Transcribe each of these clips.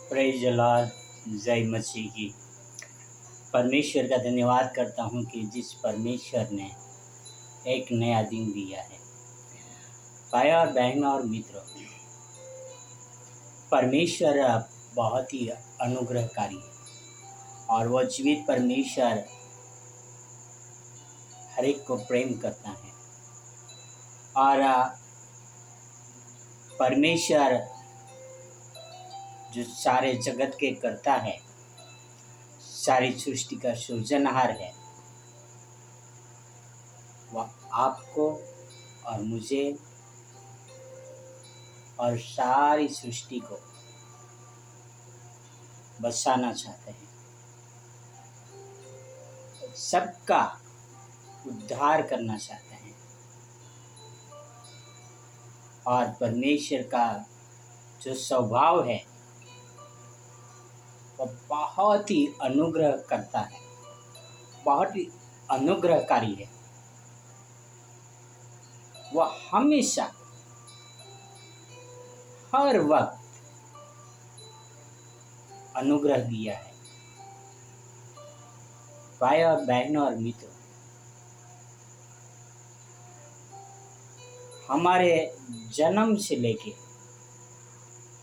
Praise the Lord. जय मसीह की। परमेश्वर का धन्यवाद करता हूँ कि जिस परमेश्वर ने एक नया दिन दिया है। भाई और बहनों और मित्रों, परमेश्वर बहुत ही अनुग्रहकारी है और वो जीवित परमेश्वर हर एक को प्रेम करता है। और परमेश्वर जो सारे जगत के करता है, सारी सृष्टि का सृजनहार है, वह आपको और मुझे और सारी सृष्टि को बसाना चाहते हैं। सबका उद्धार करना चाहते हैं। और परमेश्वर का जो स्वभाव है वो बहुत ही अनुग्रह करता है, बहुत ही अनुग्रहकारी है। वह हमेशा हर वक्त अनुग्रह दिया है। भाई और बहनों और मित्रों, हमारे जन्म से लेके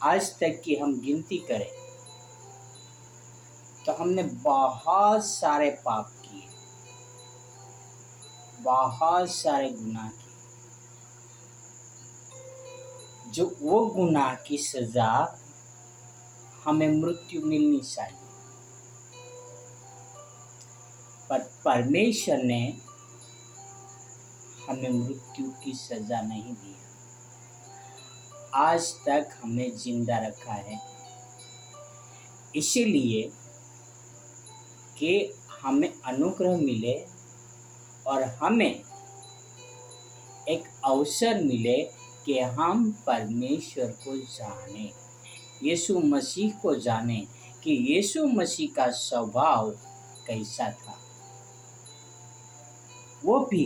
आज तक की हम गिनती करें तो हमने बहुत सारे पाप किए, बहुत सारे गुनाह किए, जो वो गुनाह की सजा हमें मृत्यु मिलनी चाहिए, पर परमेश्वर ने हमें मृत्यु की सजा नहीं दी। आज तक हमें जिंदा रखा है, इसीलिए कि हमें अनुग्रह मिले और हमें एक अवसर मिले कि हम परमेश्वर को जाने, यीशु मसीह को जाने कि यीशु मसीह का स्वभाव कैसा था। वो भी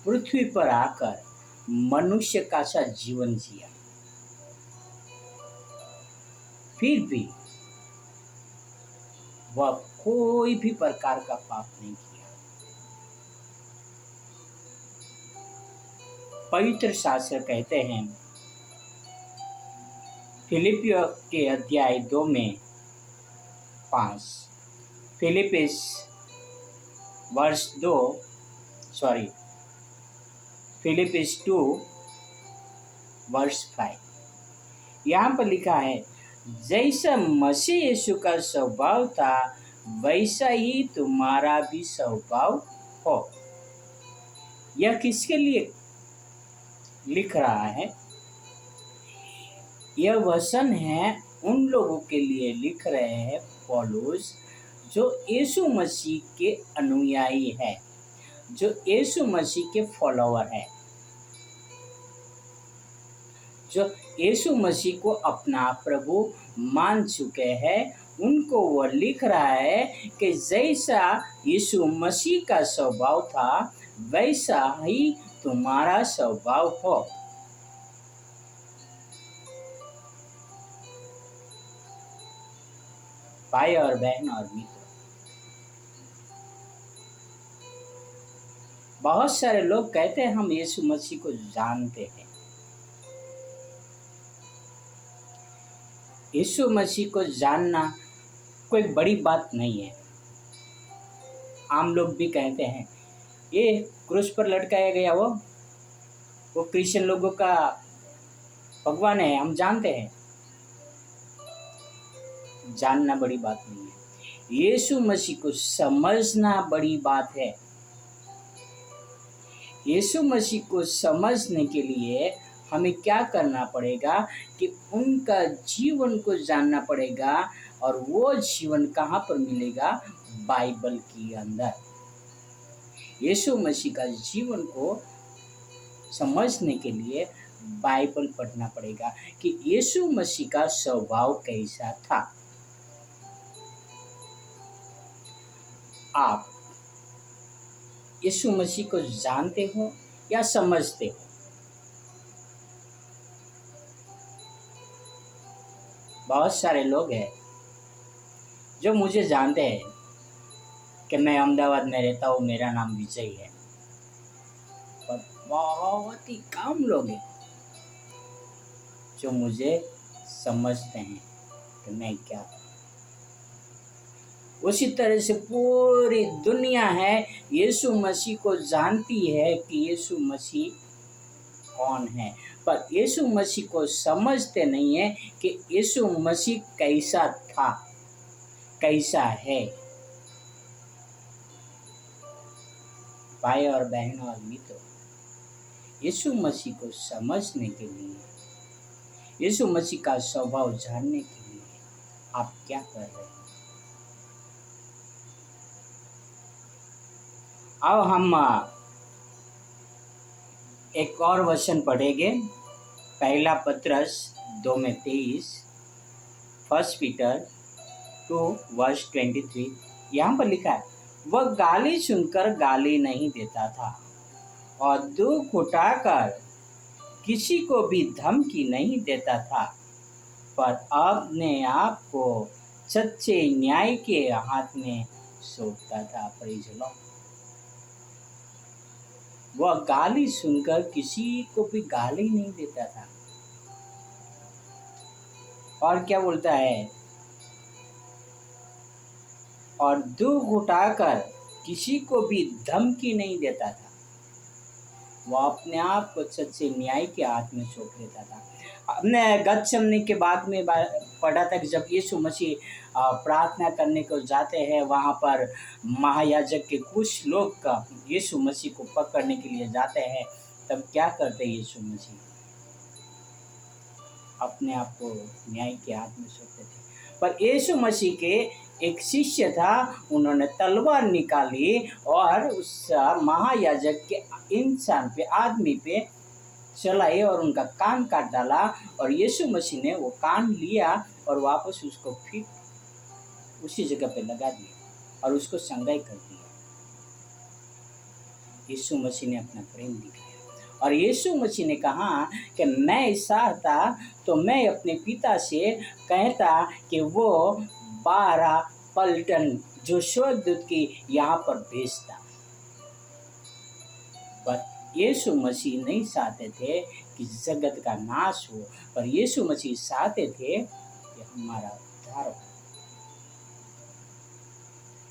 पृथ्वी पर आकर मनुष्य का सा जीवन जिया, फिर भी वह कोई भी प्रकार का पाप नहीं किया। पवित्र शास्त्र कहते हैं फिलिपियों के अध्याय 2 में 5, फिलिपिस फिलिपिस 2 वर्स 5, यहाँ पर लिखा है, जैसा मसीह यीशु का स्वभाव था वैसा ही तुम्हारा भी स्वभाव हो। यह किसके लिए लिख रहा है? यह वचन है उन लोगों के लिए लिख रहे हैं पौलुस, जो यीशु मसीह के अनुयायी है, जो यीशु मसीह के फॉलोअर है, जो यीशु मसीह को अपना प्रभु मान चुके हैं। उनको वह लिख रहा है कि जैसा यीशु मसीह का स्वभाव था वैसा ही तुम्हारा स्वभाव हो। भाई और बहन और मित्र, बहुत सारे लोग कहते हैं हम यीशु मसीह को जानते हैं। यीशु मसीह को जानना कोई बड़ी बात नहीं है। आम लोग भी कहते हैं ये क्रूस पर लटकाया गया वो क्रिश्चियन लोगों का भगवान है, हम जानते हैं। जानना बड़ी बात नहीं है, यीशु मसीह को समझना बड़ी बात है। यीशु मसीह को समझने के लिए हमें क्या करना पड़ेगा कि उनका जीवन को जानना पड़ेगा। और वो जीवन कहाँ पर मिलेगा? बाइबल के अंदर। यीशु मसीह का जीवन को समझने के लिए बाइबल पढ़ना पड़ेगा कि यीशु मसीह का स्वभाव कैसा था। आप यीशु मसीह को जानते हो या समझते हो? बहुत सारे लोग हैं जो मुझे जानते हैं कि मैं अहमदाबाद में रहता हूँ, मेरा नाम विजय है, पर बहुत ही कम लोग हैं जो मुझे समझते हैं कि मैं क्या हूँ। उसी तरह से पूरी दुनिया है यीशु मसीह को जानती है कि यीशु मसीह कौन है, पर यीशु मसीह को समझते नहीं है कि यीशु मसीह कैसा था, कैसा है। भाई और बहनों और मित्रों, यीशु मसीह को समझने के लिए, यीशु मसीह का स्वभाव जानने के लिए आप क्या कर रहे हैं? अब हम एक और वचन पढ़ेंगे, पहला पत्रस 2:23, फर्स्ट पीटर 2:23। यहाँ पर लिखा है, वह गाली सुनकर गाली नहीं देता था और दुख उठाकर किसी को भी धमकी नहीं देता था, पर अपने आप को सच्चे न्याय के हाथ में सौंपता था। Praise the Lord. वह गाली सुनकर किसी को भी गाली नहीं देता था, और क्या बोलता है, और दुख उठाकर किसी को भी धमकी नहीं देता था, वह अपने आप को सच्चे न्याय के हाथ में सौंप देता था। हमने गतसमनी के बाद में पढ़ा था कि जब यीशु मसीह प्रार्थना करने को जाते हैं, वहाँ पर महायाजक के कुछ लोग का यीशु मसीह को पकड़ने के लिए जाते हैं, तब क्या करते हैं यीशु मसीह? अपने आप को न्याय के हाथ में सौंपते थे। पर यीशु मसीह के एक शिष्य था, उन्होंने तलवार निकाली और उस महायाजक के इंसान पे, आदमी पे चलाई और उनका कान काट डाला, और यीशु मसीह ने वो कान लिया और वापस उसको फिर उसी जगह पे लगा दिया और उसको संगाई कर दिया। यीशु मसीह ने अपना प्रेम दिखाया, और यीशु मसीह ने कहा कि मैं चाहता तो मैं अपने पिता से कहता कि वो 12 पलटन जो स्वर्गदूत की यहाँ पर भेजता, पर यीशु मसीह नहीं चाहते थे कि जगत का नाश हो, पर यीशु मसीह चाहते थे कि हमारा उद्धार हो।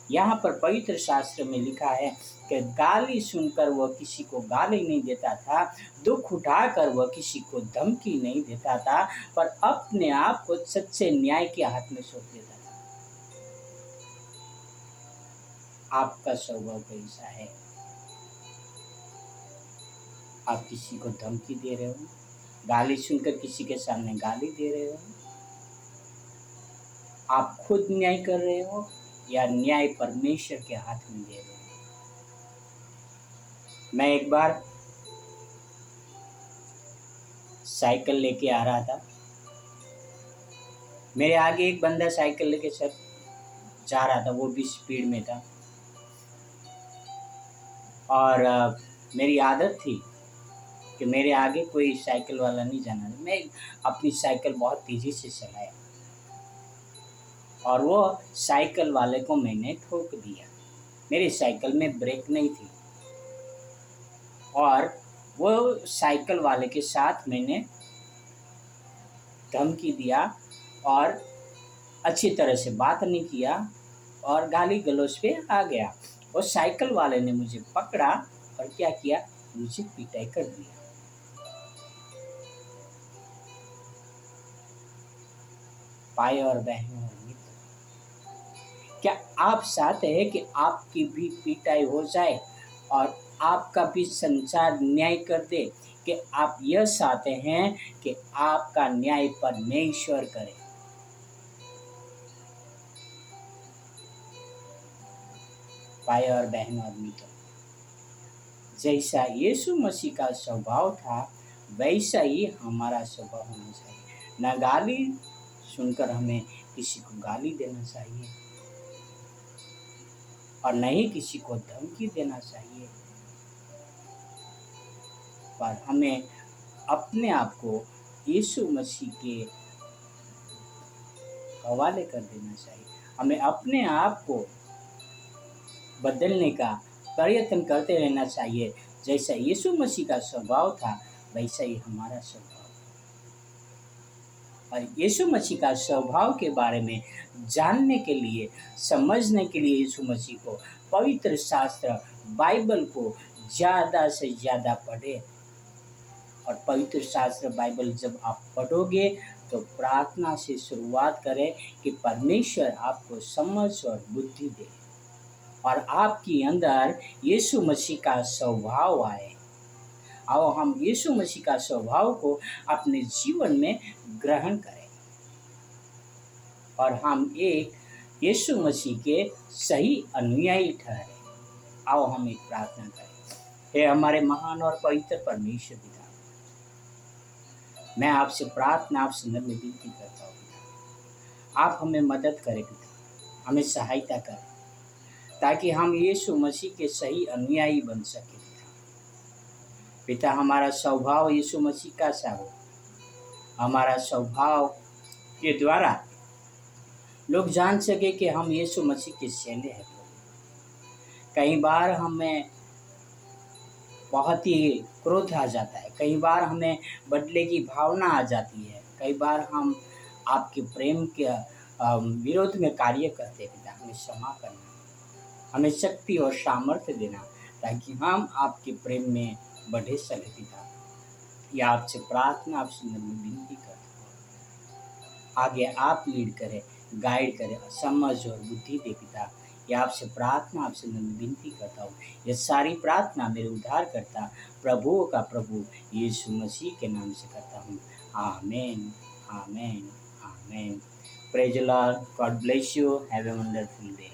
यहाँ पर पवित्र शास्त्र में लिखा है कि गाली सुनकर वह किसी को गाली नहीं देता था, दुख उठाकर वह किसी को धमकी नहीं देता था, पर अपने आप को सच्चे न्याय के हाथ में सौंप देता था। आपका स्वभाव कैसा है? आप किसी को धमकी दे रहे हो, गाली सुनकर किसी के सामने गाली दे रहे हो, आप खुद न्याय कर रहे हो या न्याय परमेश्वर के हाथ में दे रहे हो? मैं एक बार साइकिल लेके आ रहा था, मेरे आगे एक बंदा साइकिल लेके जा रहा था, वो भी स्पीड में था, और मेरी आदत थी कि मेरे आगे कोई साइकिल वाला नहीं जाना। मैं अपनी साइकिल बहुत तेज़ी से चलाया और वो साइकिल वाले को मैंने ठोक दिया। मेरी साइकिल में ब्रेक नहीं थी और वो साइकिल वाले के साथ मैंने धमकी दिया और अच्छी तरह से बात नहीं किया और गाली गलौज पे आ गया। और साइकिल वाले ने मुझे पकड़ा और क्या किया, मुझे पिटाई कर दिया। भाई और बहनों और मित्र, क्या आप चाहते हैं कि आपकी भी पिटाई हो जाए और आपका भी संसार न्याय कर दे? कि आप यह चाहते हैं कि आपका न्याय परमेश्वर करे? भाई और बहनों और मित्र, जैसा यीशु मसीह का स्वभाव था वैसा ही हमारा स्वभाव होना चाहिए। न गाली सुनकर हमें किसी को गाली देना चाहिए और न ही किसी को धमकी देना चाहिए, पर हमें अपने आप को यीशु मसीह के हवाले कर देना चाहिए। हमें अपने आप को बदलने का प्रयत्न करते रहना चाहिए। जैसा यीशु मसीह का स्वभाव था, वैसा ही हमारा स्वभाव। और यीशु मसीह का स्वभाव के बारे में जानने के लिए, समझने के लिए यीशु मसीह को पवित्र शास्त्र बाइबल को ज़्यादा से ज़्यादा पढ़ें। और पवित्र शास्त्र बाइबल जब आप पढ़ोगे तो प्रार्थना से शुरुआत करें कि परमेश्वर आपको समझ और बुद्धि दे और आपके अंदर यीशु मसीह का स्वभाव आए। आओ हम यीशु मसीह का स्वभाव को अपने जीवन में ग्रहण करें और हम एक यीशु मसीह के सही अनुयायी ठहरे। आओ हम एक प्रार्थना करें। हे हमारे महान और पवित्र परमेश्वर पिता, मैं आपसे प्रार्थना, आपसे नम्र विनती करता हूँ पिता, आप हमें मदद करें पिता, हमें सहायता करें ताकि हम यीशु मसीह के सही अनुयायी बन सकें पिता। हमारा स्वभाव यीशु मसीह का सा हो। हमारा स्वभाव के द्वारा लोग जान सके कि हम यीशु मसीह के चेले हैं। कई बार हमें बहुत ही क्रोध आ जाता है, कई बार हमें बदले की भावना आ जाती है, कई बार हम आपके प्रेम के विरोध में कार्य करते हैं पिता। हमें क्षमा करना, हमें शक्ति और सामर्थ्य देना ताकि हम आपके प्रेम में बढ़े सके पिता। या आपसे प्रार्थना, आपसे विनती करता हूँ, आगे आप लीड करें, गाइड करें, समझ और बुद्धि दे पिता। या आपसे प्रार्थना, आपसे विनती करता हूँ। यह सारी प्रार्थना मेरे उद्धारकर्ता प्रभुओं का प्रभु यीशु मसीह के नाम से करता हूँ। आमीन, आमीन, आमीन। Praise the Lord. God bless you. Have a wonderful day.